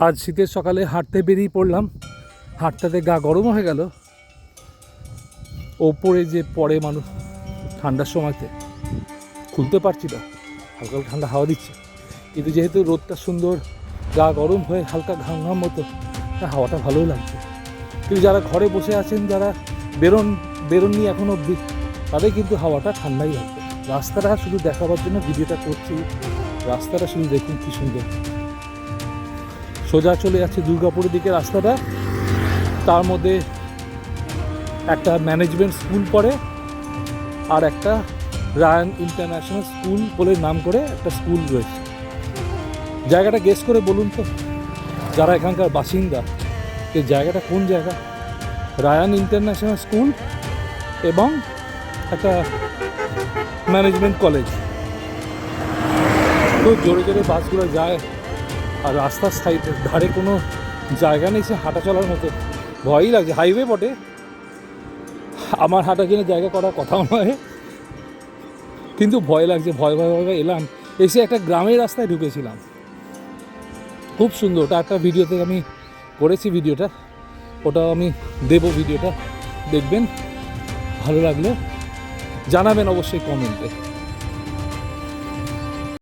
আজ শীতের সকালে হাঁটতে বেরিয়ে পড়লাম, হাঁটতে গা গরম হয়ে গেল। ওপরে যে পড়ে মানুষ ঠান্ডার সময়তে খুলতে পারছি না, হালকা ঠান্ডা হাওয়া দিচ্ছে, কিন্তু যেহেতু রোদটা সুন্দর, গা গরম হয়ে হালকা ঘাম ঘাম মতো, হাওয়াটা ভালোই লাগছে। কিন্তু যারা ঘরে বসে আছেন, যারা বেরোননি এখন অবধি, তাদের কিন্তু হাওয়াটা ঠান্ডাই লাগবে। রাস্তাটা শুধু দেখাবার জন্য ভিডিওটা করছি, রাস্তাটা শুধু দেখুন কী সুন্দর। সোজা চলে যাচ্ছে দুর্গাপুরের দিকে রাস্তাটা, তার মধ্যে একটা ম্যানেজমেন্ট স্কুল পড়ে, আর একটা রায়ান ইন্টারন্যাশনাল স্কুল বলে নাম করে একটা স্কুল রয়েছে। জায়গাটা গেস করে বলুন তো, যারা এখানকার বাসিন্দা, এই জায়গাটা কোন জায়গা? রায়ান ইন্টারন্যাশনাল স্কুল এবং একটা ম্যানেজমেন্ট কলেজ। তো জোরে জোরে বাসগুলো যায়, আর রাস্তার সাইডের ধারে কোনো জায়গা নেই সে হাঁটা চলার মতো। ভয়ই লাগছে, হাইওয়ে বটে, আমার হাঁটার জন্য জায়গা করার কথাও নয়, কিন্তু ভয় লাগছে। ভয় এলাম, এসে একটা গ্রামের রাস্তায় ঢুকেছিলাম, খুব সুন্দর। ওটা একটা ভিডিওতে আমি করেছি, ভিডিওটা ওটাও আমি দেবো, ভিডিওটা দেখবেন, ভালো লাগলে জানাবেন অবশ্যই কমেন্টে।